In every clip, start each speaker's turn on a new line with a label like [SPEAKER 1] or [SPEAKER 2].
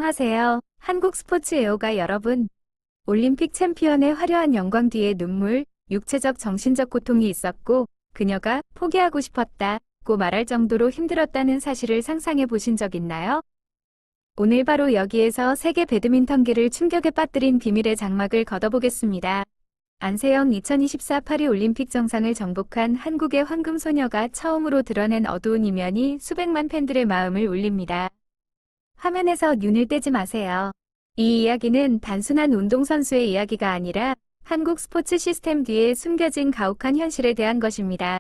[SPEAKER 1] 안녕하세요. 한국 스포츠 애호가 여러분. 올림픽 챔피언의 화려한 영광 뒤에 눈물, 육체적 정신적 고통이 있었고 그녀가 포기하고 싶었다고 말할 정도로 힘들었다는 사실을 상상해 보신 적 있나요? 오늘 바로 여기에서 세계 배드민턴계를 충격에 빠뜨린 비밀의 장막을 걷어보겠습니다. 안세영 2024 파리 올림픽 정상을 정복한 한국의 황금소녀가 처음으로 드러낸 어두운 이면이 수백만 팬들의 마음을 울립니다. 화면에서 눈을 떼지 마세요. 이 이야기는 단순한 운동선수의 이야기가 아니라 한국 스포츠 시스템 뒤에 숨겨진 가혹한 현실에 대한 것입니다.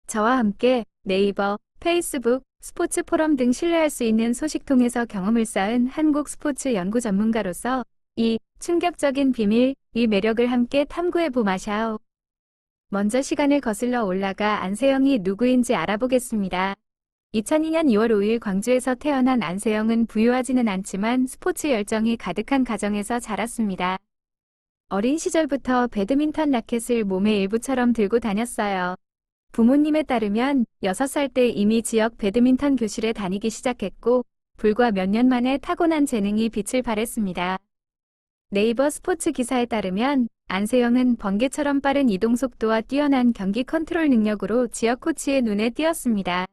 [SPEAKER 1] 저와 함께 네이버, 페이스북, 스포츠 포럼 등 신뢰할 수 있는 소식통에서 경험을 쌓은 한국 스포츠 연구 전문가로서 이 충격적인 비밀, 이 매력을 함께 탐구해 보마샤오. 먼저 시간을 거슬러 올라가 안세영이 누구인지 알아보겠습니다. 2002년 2월 5일 광주에서 태어난 안세영은 부유하지는 않지만 스포츠 열정이 가득한 가정에서 자랐습니다. 어린 시절부터 배드민턴 라켓을 몸의 일부처럼 들고 다녔어요. 부모님에 따르면 6살 때 이미 지역 배드민턴 교실에 다니기 시작했고 불과 몇 년 만에 타고난 재능이 빛을 발했습니다. 네이버 스포츠 기사에 따르면 안세영은 번개처럼 빠른 이동 속도와 뛰어난 경기 컨트롤 능력으로 지역 코치의 눈에 띄었습니다.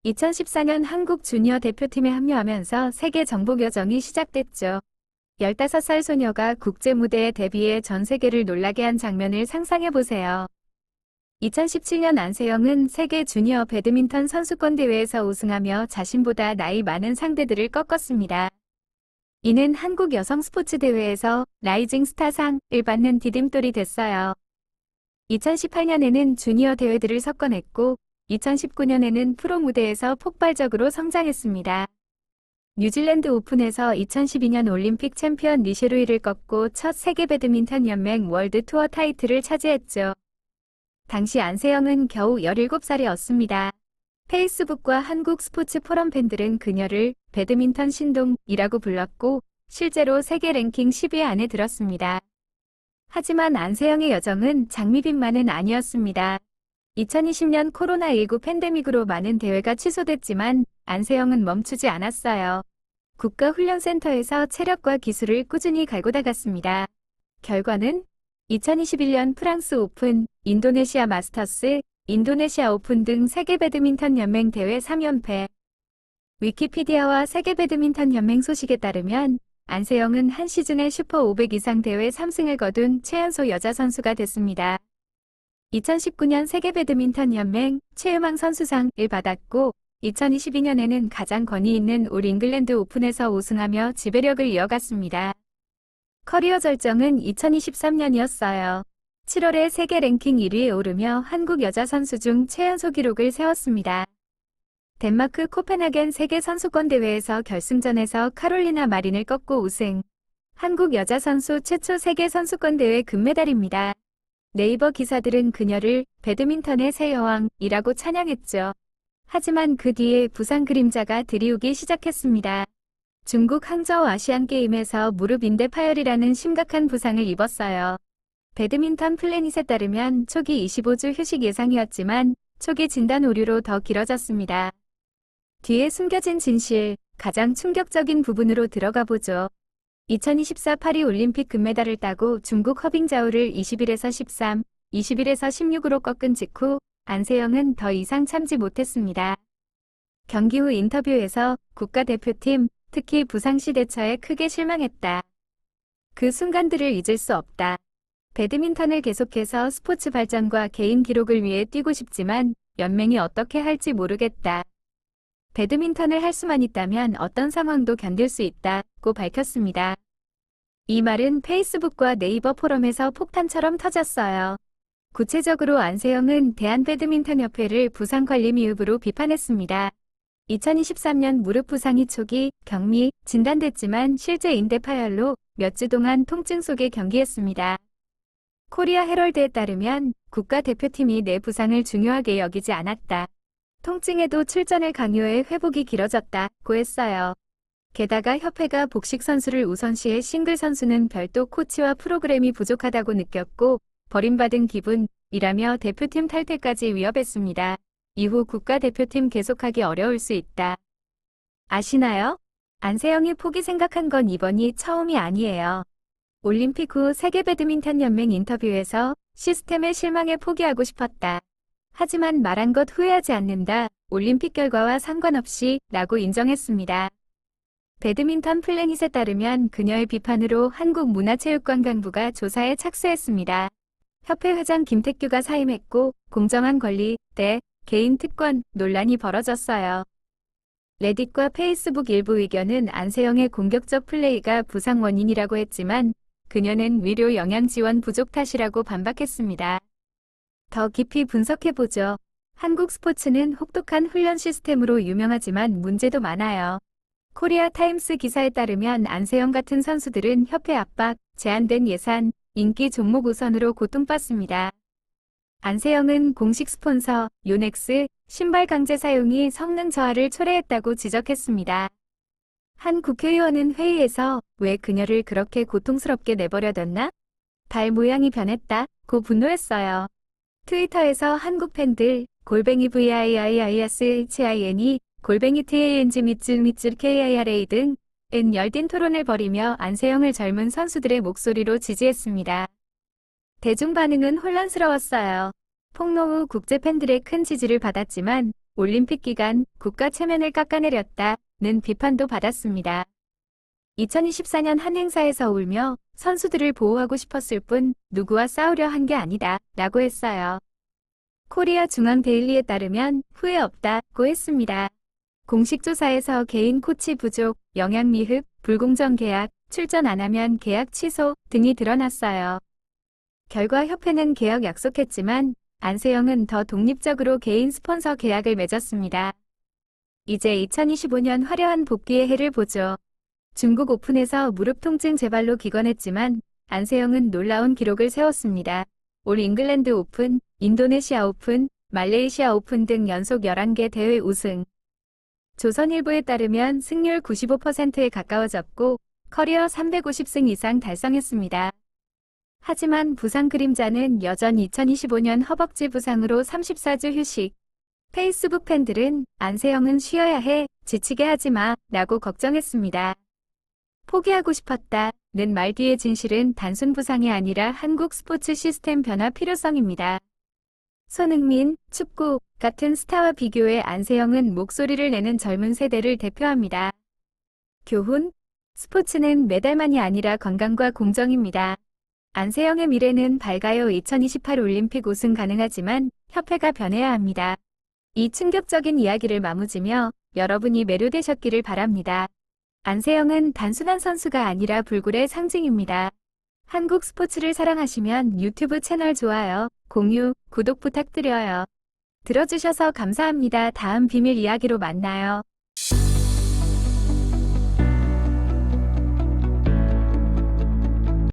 [SPEAKER 1] 2014년 한국 주니어 대표팀에 합류하면서 세계 정복 여정이 시작됐죠. 15살 소녀가 국제 무대에 데뷔해 전 세계를 놀라게 한 장면을 상상해보세요. 2017년 안세영은 세계 주니어 배드민턴 선수권 대회에서 우승하며 자신보다 나이 많은 상대들을 꺾었습니다. 이는 한국 여성 스포츠 대회에서 라이징 스타상을 받는 디딤돌이 됐어요. 2018년에는 주니어 대회들을 석권했고 2019년에는 프로 무대에서 폭발적으로 성장했습니다. 뉴질랜드 오픈에서 2012년 올림픽 챔피언 리셰루이를 꺾고 첫 세계 배드민턴 연맹 월드 투어 타이틀을 차지했죠. 당시 안세영은 겨우 17살이었습니다. 페이스북과 한국 스포츠 포럼 팬들은 그녀를 배드민턴 신동이라고 불렀고 실제로 세계 랭킹 10위 안에 들었습니다. 하지만 안세영의 여정은 장미빛만은 아니었습니다. 2020년 코로나19 팬데믹으로 많은 대회가 취소됐지만 안세영은 멈추지 않았어요. 국가훈련센터에서 체력과 기술을 꾸준히 갈고 닦았습니다. 결과는 2021년 프랑스 오픈, 인도네시아 마스터스, 인도네시아 오픈 등 세계 배드민턴 연맹 대회 3연패. 위키피디아와 세계 배드민턴 연맹 소식에 따르면 안세영은 한 시즌에 슈퍼 500 이상 대회 3승을 거둔 최연소 여자 선수가 됐습니다. 2019년 세계 배드민턴 연맹 최우망 선수상을 받았고 2022년에는 가장 권위 있는 올 잉글랜드 오픈에서 우승하며 지배력을 이어갔습니다. 커리어 절정은 2023년이었어요. 7월에 세계 랭킹 1위에 오르며 한국 여자 선수 중 최연소 기록을 세웠습니다. 덴마크 코펜하겐 세계 선수권 대회에서 결승전에서 카롤리나 마린을 꺾고 우승. 한국 여자 선수 최초 세계 선수권 대회 금메달입니다. 네이버 기사들은 그녀를 배드민턴의 새 여왕이라고 찬양했죠. 하지만 그 뒤에 부상 그림자가 드리우기 시작했습니다. 중국 항저우 아시안게임에서 무릎 인대 파열이라는 심각한 부상을 입었어요. 배드민턴 플래닛에 따르면 초기 25주 휴식 예상이었지만 초기 진단 오류로 더 길어졌습니다. 뒤에 숨겨진 진실, 가장 충격적인 부분으로 들어가 보죠. 2024 파리 올림픽 금메달을 따고 중국 허빙자오를 20일에서 13, 20일에서 16으로 꺾은 직후 안세영은 더 이상 참지 못했습니다. 경기 후 인터뷰에서 국가대표팀, 특히 부상시 대처에 크게 실망했다. 그 순간들을 잊을 수 없다. 배드민턴을 계속해서 스포츠 발전과 개인 기록을 위해 뛰고 싶지만 연맹이 어떻게 할지 모르겠다. 배드민턴을 할 수만 있다면 어떤 상황도 견딜 수 있다고 밝혔습니다. 이 말은 페이스북과 네이버 포럼에서 폭탄처럼 터졌어요. 구체적으로 안세영은 대한배드민턴협회를 부상관리미흡으로 비판했습니다. 2023년 무릎 부상이 초기 경미 진단됐지만 실제 인대 파열로 몇 주 동안 통증 속에 경기했습니다. 코리아 헤럴드에 따르면 국가대표팀이 내 부상을 중요하게 여기지 않았다. 통증에도 출전을 강요해 회복이 길어졌다고 했어요. 게다가 협회가 복식 선수를 우선시해 싱글 선수는 별도 코치와 프로그램이 부족하다고 느꼈고 버림받은 기분이라며 대표팀 탈퇴까지 위협했습니다. 이후 국가대표팀 계속하기 어려울 수 있다. 아시나요? 안세영이 포기 생각한 건 이번이 처음이 아니에요. 올림픽 후 세계 배드민턴 연맹 인터뷰에서 시스템에 실망해 포기하고 싶었다. 하지만 말한 것 후회하지 않는다. 올림픽 결과와 상관없이 라고 인정했습니다. 배드민턴 플래닛에 따르면 그녀의 비판으로 한국문화체육관광부가 조사에 착수했습니다. 협회 회장 김택규가 사임했고 공정한 권리 대 개인 특권 논란이 벌어졌어요. 레딧과 페이스북 일부 의견은 안세영의 공격적 플레이가 부상 원인이라고 했지만 그녀는 위료 영양 지원 부족 탓이라고 반박했습니다. 더 깊이 분석해보죠. 한국 스포츠는 혹독한 훈련 시스템으로 유명하지만 문제도 많아요. 코리아 타임스 기사에 따르면 안세영 같은 선수들은 협회 압박, 제한된 예산, 인기 종목 우선으로 고통받습니다. 안세영은 공식 스폰서, 요넥스, 신발 강제 사용이 성능 저하를 초래했다고 지적했습니다. 한 국회의원은 회의에서 왜 그녀를 그렇게 고통스럽게 내버려뒀나? 발 모양이 변했다 고 분노했어요. 트위터에서 한국 팬들 VIIIISHIN이 TANG 밑줄 KIRA 등은 열띤 토론을 벌이며 안세영을 젊은 선수들의 목소리로 지지했습니다. 대중 반응은 혼란스러웠어요. 폭로 후 국제 팬들의 큰 지지를 받았지만 올림픽 기간 국가 체면을 깎아내렸다는 비판도 받았습니다. 2024년 한 행사에서 울며 선수들을 보호하고 싶었을 뿐 누구와 싸우려 한 게 아니다 라고 했어요. 코리아 중앙 데일리에 따르면 후회 없다고 했습니다. 공식 조사에서 개인 코치 부족, 영향 미흡, 불공정 계약, 출전 안 하면 계약 취소 등이 드러났어요. 결과 협회는 계약 약속했지만 안세영은 더 독립적으로 개인 스폰서 계약을 맺었습니다. 이제 2025년 화려한 복귀의 해를 보죠. 중국 오픈에서 무릎 통증 재발로 기권했지만 안세영은 놀라운 기록을 세웠습니다. 올 잉글랜드 오픈, 인도네시아 오픈, 말레이시아 오픈 등 연속 11개 대회 우승. 조선일보에 따르면 승률 95%에 가까워졌고 커리어 350승 이상 달성했습니다. 하지만 부상 그림자는 여전히 2025년 허벅지 부상으로 34주 휴식. 페이스북 팬들은 안세영은 쉬어야 해, 지치게 하지 마 라고 걱정했습니다. 포기하고 싶었다는 말 뒤의 진실은 단순 부상이 아니라 한국 스포츠 시스템 변화 필요성입니다. 손흥민, 축구 같은 스타와 비교해 안세영은 목소리를 내는 젊은 세대를 대표합니다. 교훈, 스포츠는 메달만이 아니라 건강과 공정입니다. 안세영의 미래는 밝아요. 2028 올림픽 우승 가능하지만 협회가 변해야 합니다. 이 충격적인 이야기를 마무지며 여러분이 매료되셨기를 바랍니다. 안세영은 단순한 선수가 아니라 불굴의 상징입니다. 한국 스포츠를 사랑하시면 유튜브 채널 좋아요, 공유, 구독 부탁드려요. 들어주셔서 감사합니다. 다음 비밀 이야기로 만나요.